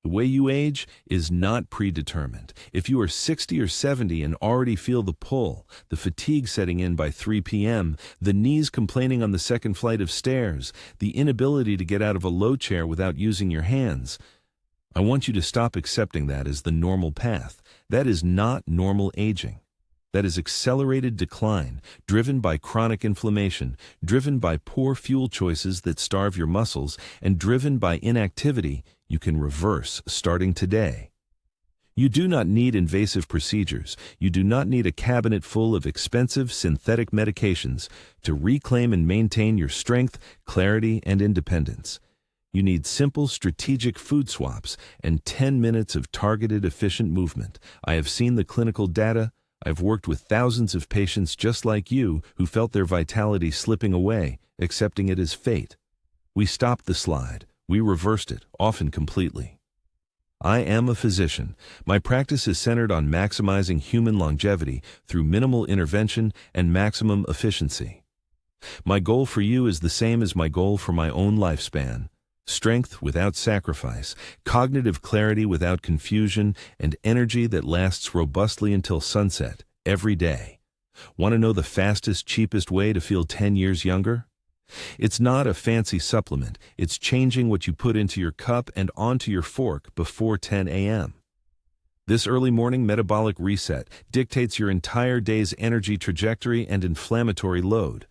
The way you age is not predetermined. If you are 60 or 70 and already feel the pull, the fatigue setting in by 3 p.m., the knees complaining on the second flight of stairs, the inability to get out of a low chair without using your hands, I want you to stop accepting that as the normal path. That is not normal aging. That is accelerated decline, driven by chronic inflammation, driven by poor fuel choices that starve your muscles, and driven by inactivity you can reverse starting today. You do not need invasive procedures. You do not need a cabinet full of expensive synthetic medications to reclaim and maintain your strength, clarity, and independence. You need simple strategic food swaps and 10 minutes of targeted efficient movement. I have seen the clinical data. I've worked with thousands of patients just like you who felt their vitality slipping away, accepting it as fate. We stopped the slide. We reversed it, often completely. I am a physician. My practice is centered on maximizing human longevity through minimal intervention and maximum efficiency. My goal for you is the same as my goal for my own lifespan. Strength without sacrifice, cognitive clarity without confusion, and energy that lasts robustly until sunset, every day. Want to know the fastest, cheapest way to feel 10 years younger? It's not a fancy supplement. It's changing what you put into your cup and onto your fork before 10 a.m. This early morning metabolic reset dictates your entire day's energy trajectory and inflammatory load.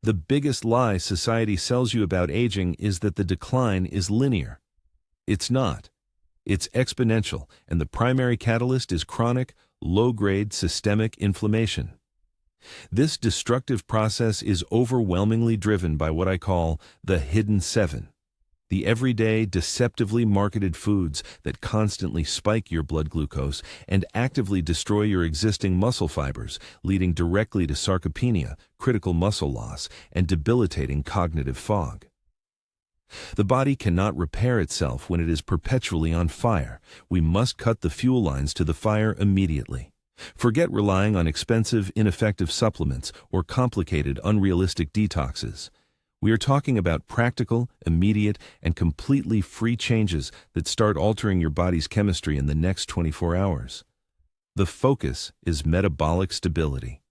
The biggest lie society sells you about aging is that the decline is linear. It's not. It's exponential, and the primary catalyst is chronic, low-grade systemic inflammation. This destructive process is overwhelmingly driven by what I call the hidden seven, the everyday, deceptively marketed foods that constantly spike your blood glucose and actively destroy your existing muscle fibers, leading directly to sarcopenia, critical muscle loss, and debilitating cognitive fog. The body cannot repair itself when it is perpetually on fire. We must cut the fuel lines to the fire immediately. Forget relying on expensive, ineffective supplements or complicated, unrealistic detoxes. We are talking about practical, immediate, and completely free changes that start altering your body's chemistry in the next 24 hours. The focus is metabolic stability.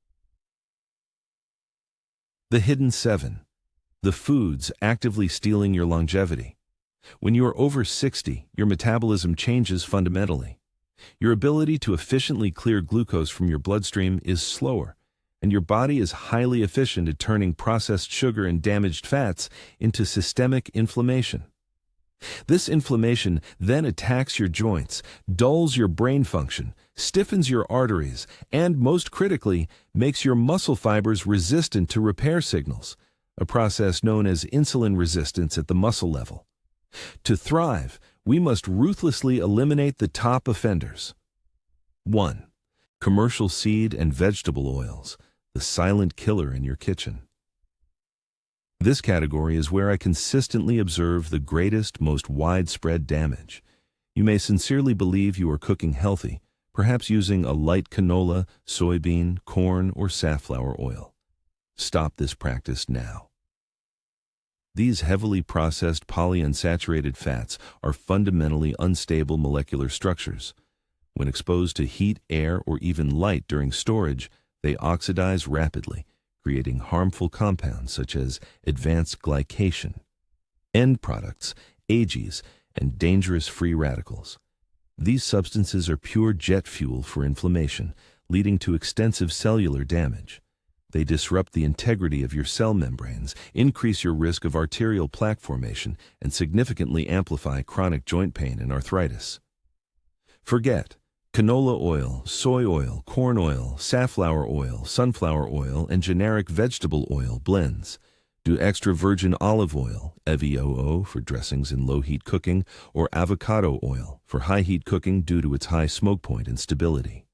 The hidden seven. The foods actively stealing your longevity. When you are over 60, your metabolism changes fundamentally. Your ability to efficiently clear glucose from your bloodstream is slower, and your body is highly efficient at turning processed sugar and damaged fats into systemic inflammation. This inflammation then attacks your joints, dulls your brain function, stiffens your arteries, and, most critically, makes your muscle fibers resistant to repair signals, a process known as insulin resistance at the muscle level. To thrive, we must ruthlessly eliminate the top offenders. 1. Commercial seed and vegetable oils, the silent killer in your kitchen. This category is where I consistently observe the greatest, most widespread damage. You may sincerely believe you are cooking healthy, perhaps using a light canola, soybean, corn, or safflower oil. Stop this practice now. These heavily processed polyunsaturated fats are fundamentally unstable molecular structures. When exposed to heat, air, or even light during storage, they oxidize rapidly, creating harmful compounds such as advanced glycation, end products, AGEs, and dangerous free radicals. These substances are pure jet fuel for inflammation, leading to extensive cellular damage. They disrupt the integrity of your cell membranes, increase your risk of arterial plaque formation, and significantly amplify chronic joint pain and arthritis. Forget canola oil, soy oil, corn oil, safflower oil, sunflower oil, and generic vegetable oil blends. Do extra virgin olive oil, EVOO, for dressings in low-heat cooking, or avocado oil for high-heat cooking due to its high smoke point and stability.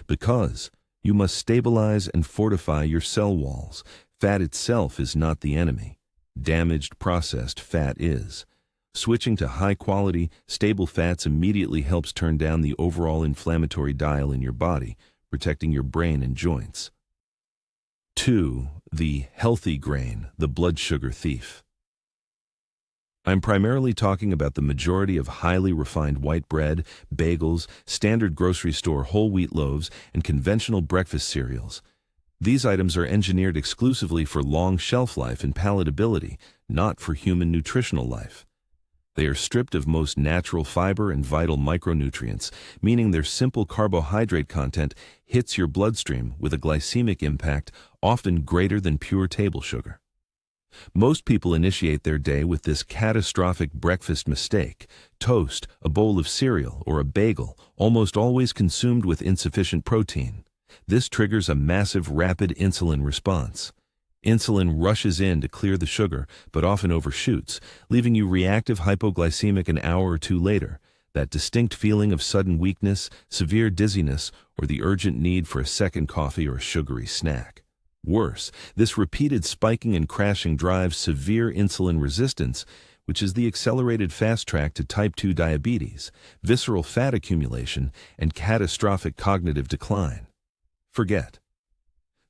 Because you must stabilize and fortify your cell walls. Fat itself is not the enemy. Damaged, processed fat is. Switching to high-quality, stable fats immediately helps turn down the overall inflammatory dial in your body, protecting your brain and joints. 2. The healthy grain, the blood sugar thief. I'm primarily talking about the majority of highly refined white bread, bagels, standard grocery store whole wheat loaves, and conventional breakfast cereals. These items are engineered exclusively for long shelf life and palatability, not for human nutritional life. They are stripped of most natural fiber and vital micronutrients, meaning their simple carbohydrate content hits your bloodstream with a glycemic impact often greater than pure table sugar. Most people initiate their day with this catastrophic breakfast mistake: toast, a bowl of cereal, or a bagel, almost always consumed with insufficient protein. This triggers a massive rapid insulin response. Insulin rushes in to clear the sugar, but often overshoots, leaving you reactive hypoglycemic an hour or two later. That distinct feeling of sudden weakness, severe dizziness, or the urgent need for a second coffee or a sugary snack. Worse, this repeated spiking and crashing drives severe insulin resistance, which is the accelerated fast track to type 2 diabetes, visceral fat accumulation, and catastrophic cognitive decline. Forget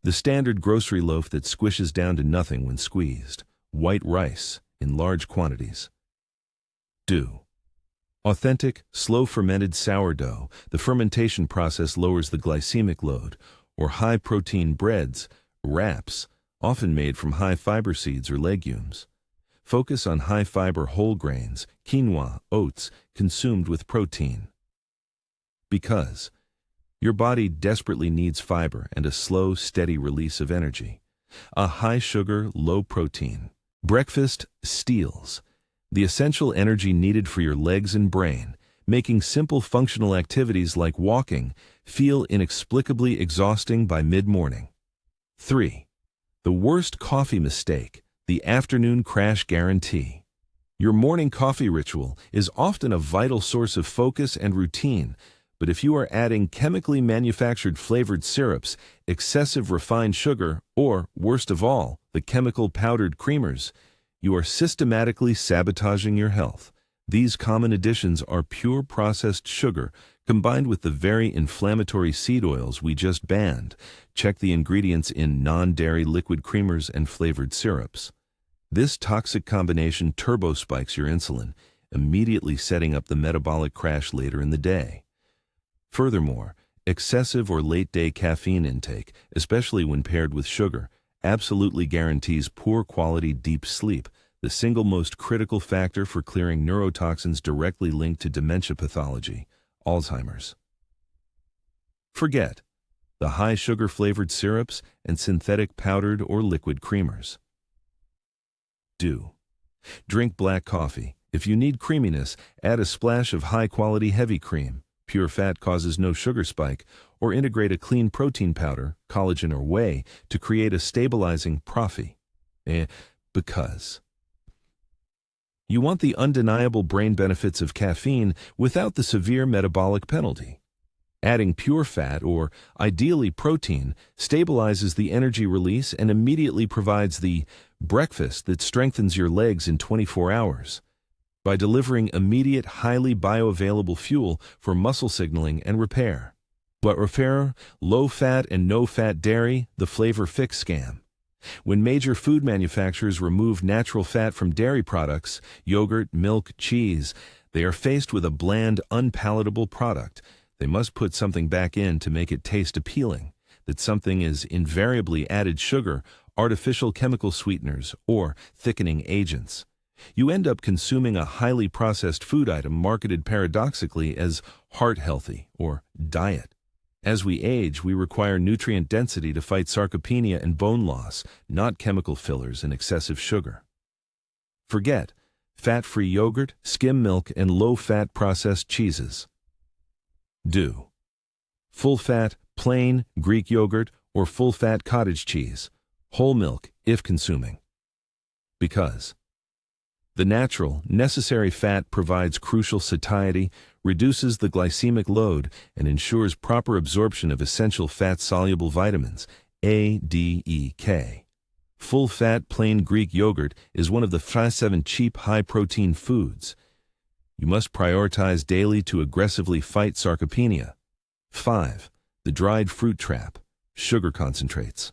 the standard grocery loaf that squishes down to nothing when squeezed. White rice in large quantities. Do authentic, slow-fermented sourdough. The fermentation process lowers the glycemic load. Or high-protein breads, wraps, often made from high-fiber seeds or legumes. Focus on high-fiber whole grains, quinoa, oats, consumed with protein. Because your body desperately needs fiber and a slow, steady release of energy. A high-sugar, low-protein breakfast steals the essential energy needed for your legs and brain, making simple functional activities like walking feel inexplicably exhausting by mid-morning. 3. The worst coffee mistake: the afternoon crash guarantee. Your morning coffee ritual is often a vital source of focus and routine, but if you are adding chemically manufactured flavored syrups, excessive refined sugar, or, worst of all, the chemical powdered creamers, you are systematically sabotaging your health. These common additions are pure processed sugar combined with the very inflammatory seed oils we just banned. Check the ingredients in non-dairy liquid creamers and flavored syrups. This toxic combination turbo spikes your insulin, immediately setting up the metabolic crash later in the day. Furthermore, excessive or late-day caffeine intake, especially when paired with sugar, absolutely guarantees poor quality deep sleep, the single most critical factor for clearing neurotoxins directly linked to dementia pathology, Alzheimer's. Forget the high-sugar flavored syrups and synthetic powdered or liquid creamers. Do drink black coffee. If you need creaminess, add a splash of high-quality heavy cream. Pure fat causes no sugar spike, or integrate a clean protein powder, collagen or whey, to create a stabilizing profit. Because you want the undeniable brain benefits of caffeine without the severe metabolic penalty. Adding pure fat, or ideally protein, stabilizes the energy release and immediately provides the breakfast that strengthens your legs in 24 hours. By delivering immediate, highly bioavailable fuel for muscle signaling and repair. But repair, low-fat and no-fat dairy, the flavor fix scam. When major food manufacturers remove natural fat from dairy products, yogurt, milk, cheese, they are faced with a bland, unpalatable product. They must put something back in to make it taste appealing. That something is invariably added sugar, artificial chemical sweeteners, or thickening agents. You end up consuming a highly processed food item marketed paradoxically as heart-healthy or diet. As we age, we require nutrient density to fight sarcopenia and bone loss, not chemical fillers and excessive sugar. Forget fat-free yogurt, skim milk, and low-fat processed cheeses. Do full-fat, plain Greek yogurt or full-fat cottage cheese, whole milk if consuming. Because the natural, necessary fat provides crucial satiety, reduces the glycemic load, and ensures proper absorption of essential fat-soluble vitamins, A, D, E, K. Full-fat plain Greek yogurt is one of the 7 cheap high-protein foods. You must prioritize daily to aggressively fight sarcopenia. 5. The dried fruit trap, sugar concentrates.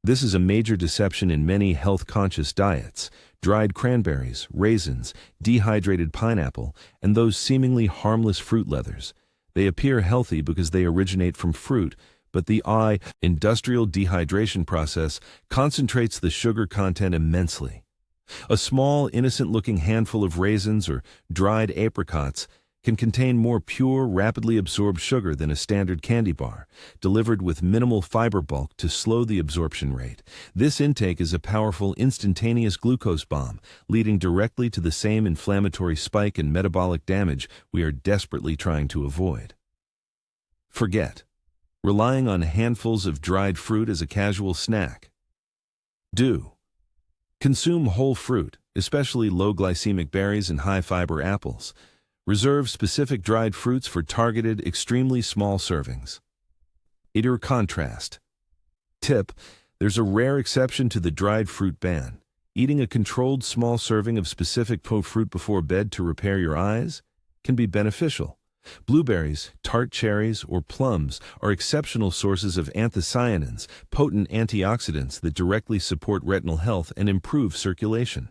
This is a major deception in many health-conscious diets. dried cranberries, raisins, dehydrated pineapple, and those seemingly harmless fruit leathers. They appear healthy because they originate from fruit, but the industrial dehydration process concentrates the sugar content immensely. A small, innocent-looking handful of raisins or dried apricots can contain more pure, rapidly absorbed sugar than a standard candy bar, delivered with minimal fiber bulk to slow the absorption rate. This intake is a powerful, instantaneous glucose bomb, leading directly to the same inflammatory spike and metabolic damage we are desperately trying to avoid. Forget relying on handfuls of dried fruit as a casual snack. Do consume whole fruit, especially low-glycemic berries and high-fiber apples. Reserve specific dried fruits for targeted, extremely small servings. Eater contrast. Tip: there's a rare exception to the dried fruit ban. Eating a controlled small serving of specific fruit before bed to repair your eyes can be beneficial. Blueberries, tart cherries, or plums are exceptional sources of anthocyanins, potent antioxidants that directly support retinal health and improve circulation.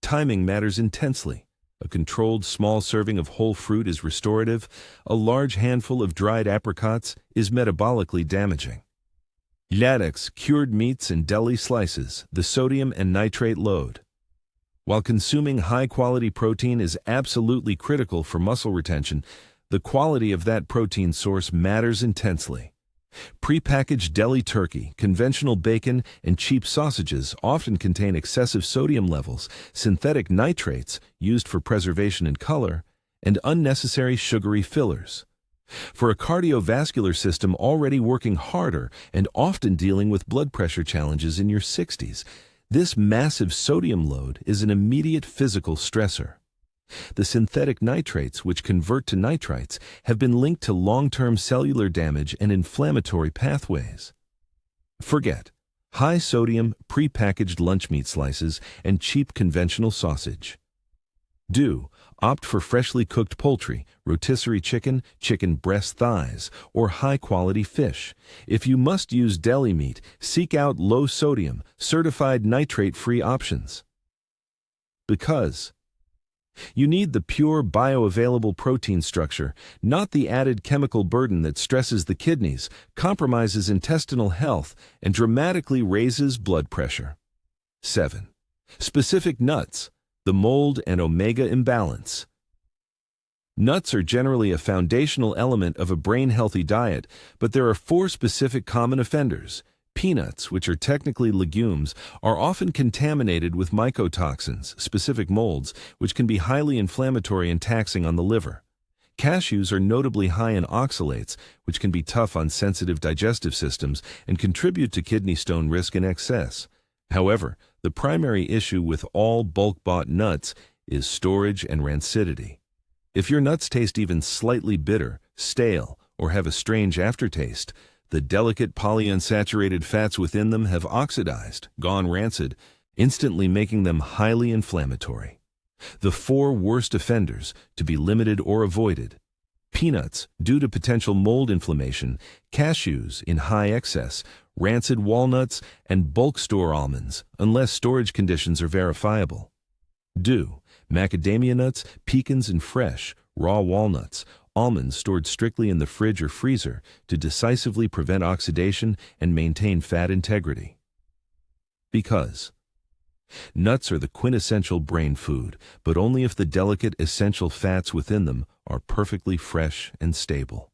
Timing matters intensely. A controlled small serving of whole fruit is restorative. A large handful of dried apricots is metabolically damaging. Latex, cured meats and deli slices, the sodium and nitrate load. While consuming high-quality protein is absolutely critical for muscle retention, the quality of that protein source matters intensely. Prepackaged deli turkey, conventional bacon, and cheap sausages often contain excessive sodium levels, synthetic nitrates used for preservation and color, and unnecessary sugary fillers. For a cardiovascular system already working harder and often dealing with blood pressure challenges in your 60s, this massive sodium load is an immediate physical stressor. The synthetic nitrates, which convert to nitrites, have been linked to long-term cellular damage and inflammatory pathways. Forget high-sodium, prepackaged lunch meat slices and cheap conventional sausage. Do opt for freshly cooked poultry, rotisserie chicken, chicken breast thighs, or high-quality fish. If you must use deli meat, seek out low-sodium, certified nitrate-free options. Because you need the pure bioavailable protein structure, not the added chemical burden that stresses the kidneys, compromises intestinal health, and dramatically raises blood pressure. 7. Specific nuts, the mold and omega imbalance. Nuts are generally a foundational element of a brain-healthy diet, but there are 4 specific common offenders. Peanuts, which are technically legumes, are often contaminated with mycotoxins, specific molds, which can be highly inflammatory and taxing on the liver. Cashews are notably high in oxalates, which can be tough on sensitive digestive systems and contribute to kidney stone risk in excess. However, the primary issue with all bulk-bought nuts is storage and rancidity. If your nuts taste even slightly bitter, stale, or have a strange aftertaste, the delicate polyunsaturated fats within them have oxidized, gone rancid, instantly making them highly inflammatory. The 4 worst offenders, to be limited or avoided: peanuts, due to potential mold inflammation; cashews, in high excess; rancid walnuts; and bulk store almonds, unless storage conditions are verifiable. Do macadamia nuts, pecans, and fresh, raw walnuts, almonds stored strictly in the fridge or freezer to decisively prevent oxidation and maintain fat integrity. Because nuts are the quintessential brain food, but only if the delicate essential fats within them are perfectly fresh and stable.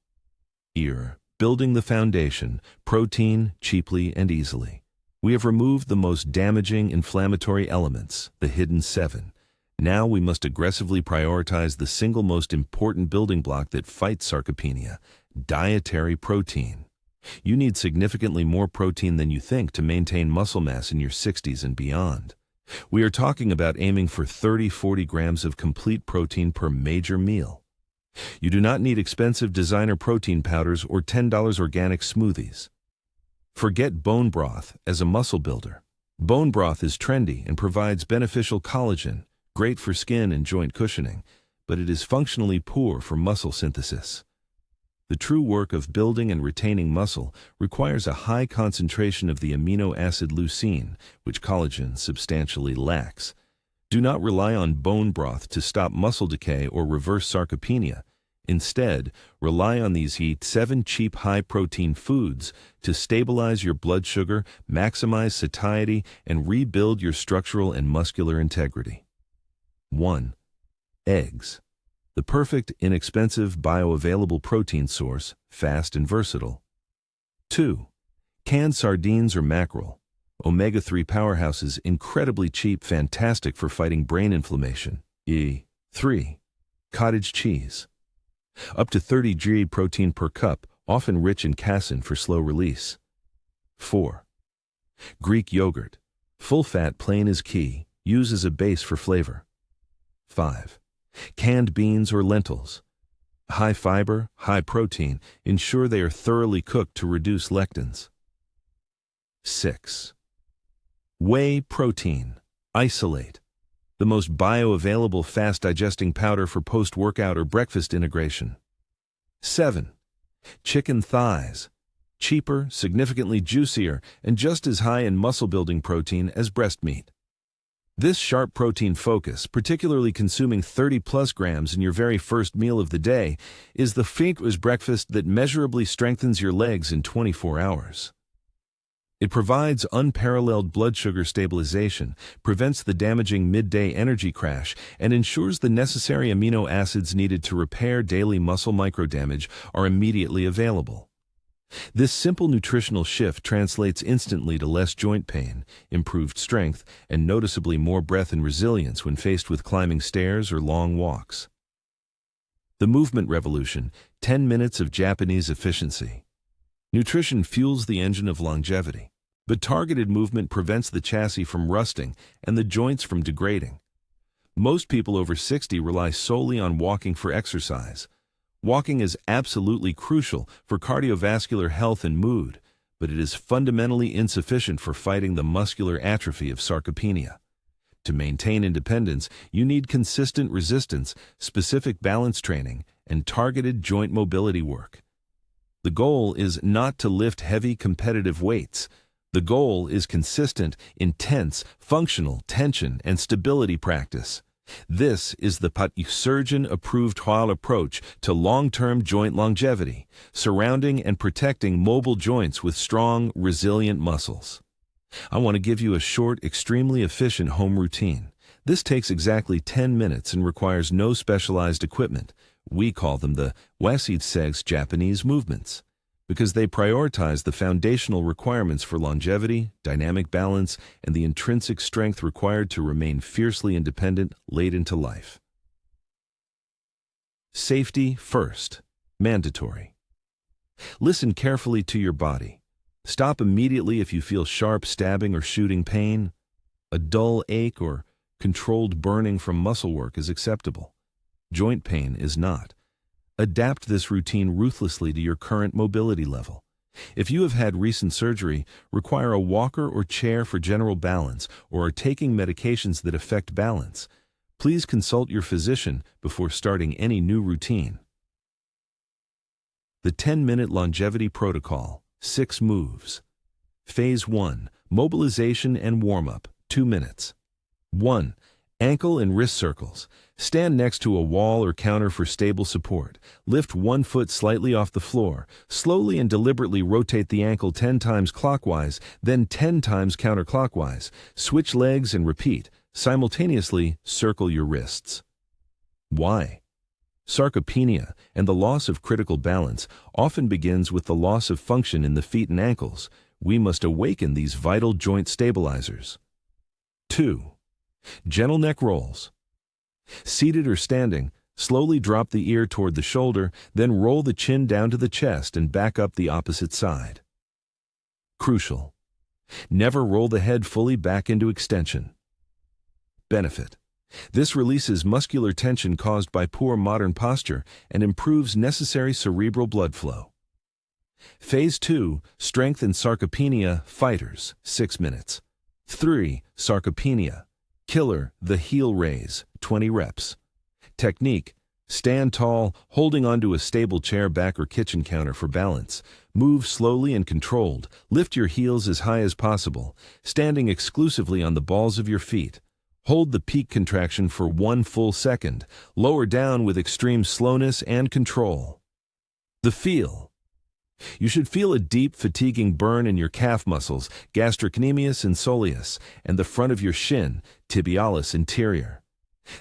Building the foundation, protein cheaply and easily. We have removed the most damaging inflammatory elements, the hidden 7. Now we must aggressively prioritize the single most important building block that fights sarcopenia: dietary protein. You need significantly more protein than you think to maintain muscle mass in your 60s and beyond. We are talking about aiming for 30-40 grams of complete protein per major meal. You do not need expensive designer protein powders or $10 organic smoothies. Forget bone broth as a muscle builder. Bone broth is trendy and provides beneficial collagen, great for skin and joint cushioning, but it is functionally poor for muscle synthesis. The true work of building and retaining muscle requires a high concentration of the amino acid leucine, which collagen substantially lacks. Do not rely on bone broth to stop muscle decay or reverse sarcopenia. Instead, rely on these 7 cheap high-protein foods to stabilize your blood sugar, maximize satiety, and rebuild your structural and muscular integrity. 1. Eggs. The perfect, inexpensive, bioavailable protein source, fast and versatile. 2. Canned sardines or mackerel. Omega-3 powerhouses, incredibly cheap, fantastic for fighting brain inflammation. 3. Cottage cheese. Up to 30 g protein per cup, often rich in casein for slow release. 4. Greek yogurt. Full fat, plain is key. Use as a base for flavor. 5. Canned beans or lentils. High fiber, high protein. Ensure they are thoroughly cooked to reduce lectins. 6. Whey protein. Isolate. The most bioavailable, fast-digesting powder for post-workout or breakfast integration. 7. Chicken thighs. Cheaper, significantly juicier, and just as high in muscle-building protein as breast meat. This sharp protein focus, particularly consuming 30+ grams in your very first meal of the day, is the famous breakfast that measurably strengthens your legs in 24 hours. It provides unparalleled blood sugar stabilization, prevents the damaging midday energy crash, and ensures the necessary amino acids needed to repair daily muscle microdamage are immediately available. This simple nutritional shift translates instantly to less joint pain, improved strength, and noticeably more breath and resilience when faced with climbing stairs or long walks. The Movement Revolution: 10 minutes of Japanese efficiency. Nutrition fuels the engine of longevity, but targeted movement prevents the chassis from rusting and the joints from degrading. Most people over 60 rely solely on walking for exercise. Walking is absolutely crucial for cardiovascular health and mood, but it is fundamentally insufficient for fighting the muscular atrophy of sarcopenia. To maintain independence, you need consistent resistance, specific balance training, and targeted joint mobility work. The goal is not to lift heavy competitive weights. The goal is consistent, intense, functional tension and stability practice. This is the surgeon-approved HAL approach to long-term joint longevity, surrounding and protecting mobile joints with strong, resilient muscles. I want to give you a short, extremely efficient home routine. This takes exactly 10 minutes and requires no specialized equipment. We call them the Wasei Japanese movements, because they prioritize the foundational requirements for longevity, dynamic balance, and the intrinsic strength required to remain fiercely independent late into life. Safety first. Mandatory. Listen carefully to your body. Stop immediately if you feel sharp stabbing or shooting pain. A dull ache or controlled burning from muscle work is acceptable. Joint pain is not. Adapt this routine ruthlessly to your current mobility level. If you have had recent surgery, require a walker or chair for general balance, or are taking medications that affect balance, please consult your physician before starting any new routine. The 10-minute longevity protocol, 6 moves. Phase 1, mobilization and warm-up, 2 minutes. 1. Ankle and wrist circles. Stand next to a wall or counter for stable support. Lift one foot slightly off the floor. Slowly and deliberately rotate the ankle 10 times clockwise, then 10 times counterclockwise. Switch legs and repeat. Simultaneously, circle your wrists. Why? Sarcopenia and the loss of critical balance often begins with the loss of function in the feet and ankles. We must awaken these vital joint stabilizers. 2. Gentle neck rolls. Seated or standing, slowly drop the ear toward the shoulder, then roll the chin down to the chest and back up the opposite side. Crucial. Never roll the head fully back into extension. Benefit. This releases muscular tension caused by poor modern posture and improves necessary cerebral blood flow. Phase 2, strength and sarcopenia, fighters, 6 minutes. 3. Sarcopenia. Killer, the heel raise, 20 reps. Technique, stand tall, holding onto a stable chair back or kitchen counter for balance. Move slowly and controlled. Lift your heels as high as possible, standing exclusively on the balls of your feet. Hold the peak contraction for 1 full second. Lower down with extreme slowness and control. The feel. You should feel a deep, fatiguing burn in your calf muscles, gastrocnemius and soleus, and the front of your shin, tibialis anterior.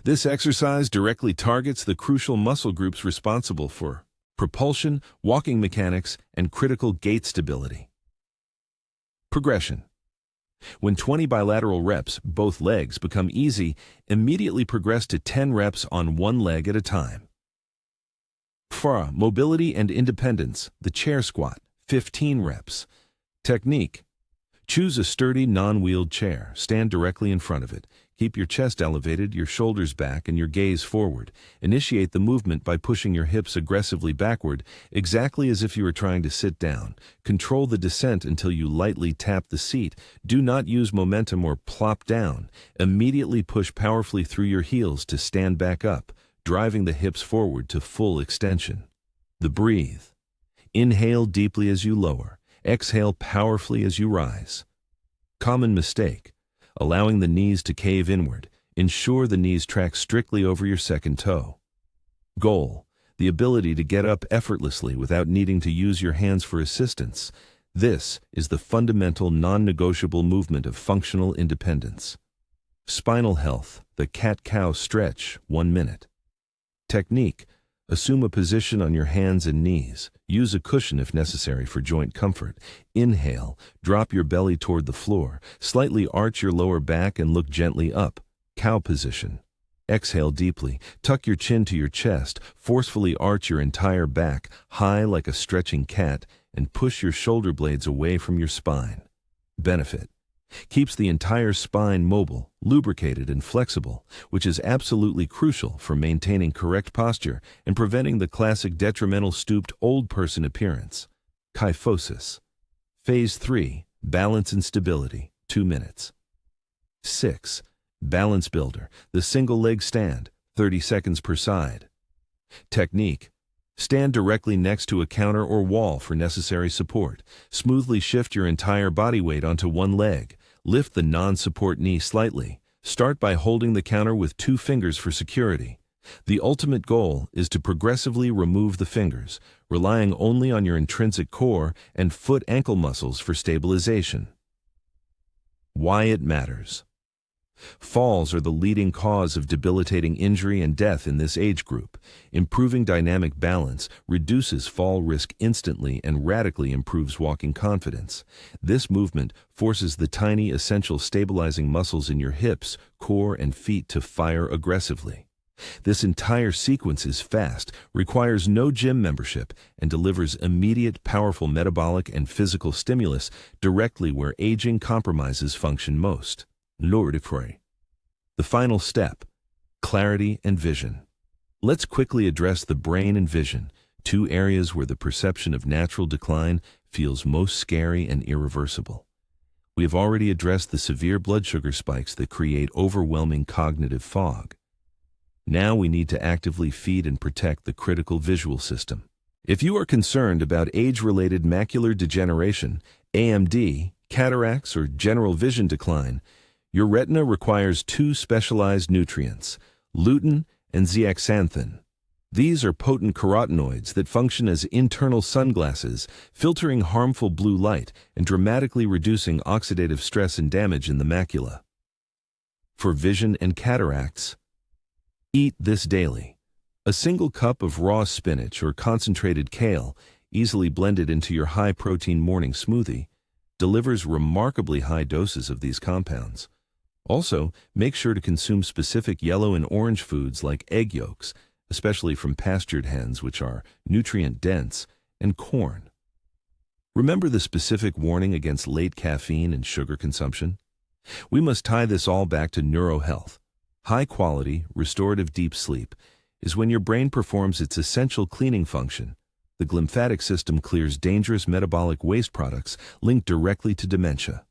This exercise directly targets the crucial muscle groups responsible for propulsion, walking mechanics, and critical gait stability. Progression. When 20 bilateral reps, both legs, become easy, immediately progress to 10 reps on one leg at a time. For mobility and independence, the chair squat, 15 reps. Technique. Choose a sturdy, non-wheeled chair. Stand directly in front of it. Keep your chest elevated, your shoulders back, and your gaze forward. Initiate the movement by pushing your hips aggressively backward, exactly as if you were trying to sit down. Control the descent until you lightly tap the seat. Do not use momentum or plop down. Immediately push powerfully through your heels to stand back up, driving the hips forward to full extension. The breathe. Inhale deeply as you lower. Exhale powerfully as you rise. Common mistake. Allowing the knees to cave inward. Ensure the knees track strictly over your second toe. Goal. The ability to get up effortlessly without needing to use your hands for assistance. This is the fundamental non-negotiable movement of functional independence. Spinal health. The cat-cow stretch, 1 minute. Technique. Assume a position on your hands and knees. Use a cushion if necessary for joint comfort. Inhale, drop your belly toward the floor. Slightly arch your lower back and look gently up. Cow position. Exhale deeply. Tuck your chin to your chest. Forcefully arch your entire back, high like a stretching cat, and push your shoulder blades away from your spine. Benefit. Keeps the entire spine mobile, lubricated, and flexible, which is absolutely crucial for maintaining correct posture and preventing the classic detrimental stooped old person appearance. Kyphosis. Phase 3, balance and stability, 2 minutes. 6. Balance builder, the single leg stand, 30 seconds per side. Technique. Stand directly next to a counter or wall for necessary support. Smoothly shift your entire body weight onto one leg. Lift the non-support knee slightly. Start by holding the counter with 2 fingers for security. The ultimate goal is to progressively remove the fingers, relying only on your intrinsic core and foot-ankle muscles for stabilization. Why it matters. Falls are the leading cause of debilitating injury and death in this age group. Improving dynamic balance reduces fall risk instantly and radically improves walking confidence. This movement forces the tiny essential stabilizing muscles in your hips, core, and feet to fire aggressively. This entire sequence is fast, requires no gym membership, and delivers immediate, powerful metabolic and physical stimulus directly where aging compromises function most. The final step, clarity and vision. Let's quickly address the brain and vision, 2 areas where the perception of natural decline feels most scary and irreversible. We have already addressed the severe blood sugar spikes that create overwhelming cognitive fog. Now we need to actively feed and protect the critical visual system. If you are concerned about age-related macular degeneration, AMD, cataracts, or general vision decline, your retina requires 2 specialized nutrients, lutein and zeaxanthin. These are potent carotenoids that function as internal sunglasses, filtering harmful blue light and dramatically reducing oxidative stress and damage in the macula. For vision and cataracts, eat this daily. A single cup of raw spinach or concentrated kale, easily blended into your high-protein morning smoothie, delivers remarkably high doses of these compounds. Also, make sure to consume specific yellow and orange foods like egg yolks, especially from pastured hens, which are nutrient-dense, and corn. Remember the specific warning against late caffeine and sugar consumption? We must tie this all back to neurohealth. High-quality, restorative deep sleep is when your brain performs its essential cleaning function. The glymphatic system clears dangerous metabolic waste products linked directly to dementia.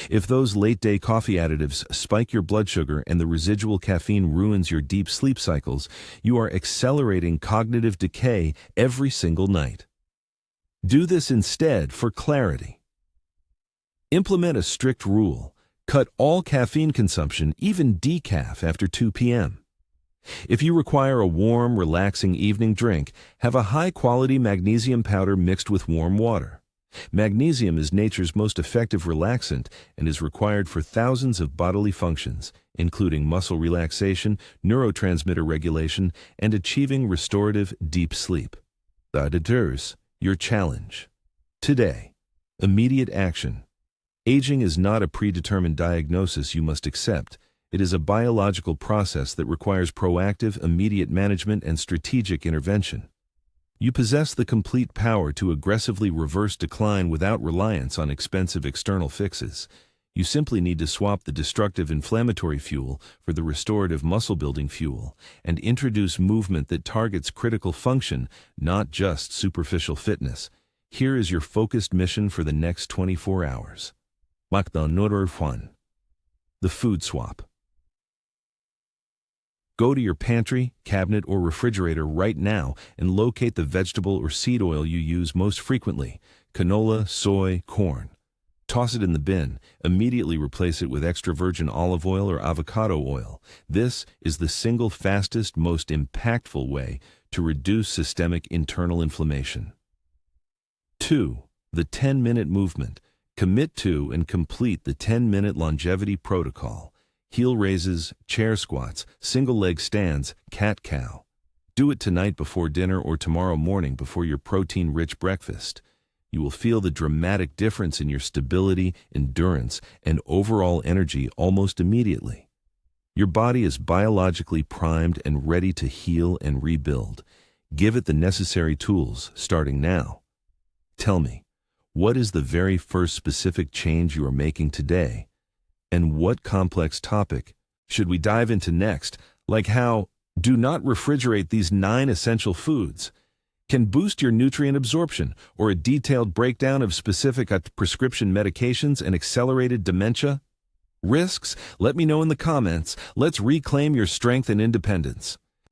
If those late-day coffee additives spike your blood sugar and the residual caffeine ruins your deep sleep cycles, you are accelerating cognitive decay every single night. Do this instead for clarity. Implement a strict rule. Cut all caffeine consumption, even decaf, after 2 p.m. If you require a warm, relaxing evening drink, have a high-quality magnesium powder mixed with warm water. Magnesium is nature's most effective relaxant and is required for thousands of bodily functions, including muscle relaxation, neurotransmitter regulation, and achieving restorative deep sleep. Auditeurs, your challenge. Today, immediate action. Aging is not a predetermined diagnosis you must accept. It is a biological process that requires proactive, immediate management and strategic intervention. You possess the complete power to aggressively reverse decline without reliance on expensive external fixes. You simply need to swap the destructive inflammatory fuel for the restorative muscle-building fuel and introduce movement that targets critical function, not just superficial fitness. Here is your focused mission for the next 24 hours. The food swap. Go to your pantry, cabinet, or refrigerator right now and locate the vegetable or seed oil you use most frequently: canola, soy, corn. Toss it in the bin. Immediately replace it with extra virgin olive oil or avocado oil. This is the single fastest, most impactful way to reduce systemic internal inflammation. 2. The 10-minute movement. Commit to and complete the 10-minute longevity protocol. Heel raises, chair squats, single leg stands, cat-cow. Do it tonight before dinner or tomorrow morning before your protein-rich breakfast. You will feel the dramatic difference in your stability, endurance, and overall energy almost immediately. Your body is biologically primed and ready to heal and rebuild. Give it the necessary tools, starting now. Tell me, what is the very first specific change you are making today? And what complex topic should we dive into next, like how do not refrigerate these 9 essential foods can boost your nutrient absorption, or a detailed breakdown of specific prescription medications and accelerated dementia? Risks? Let me know in the comments. Let's reclaim your strength and independence.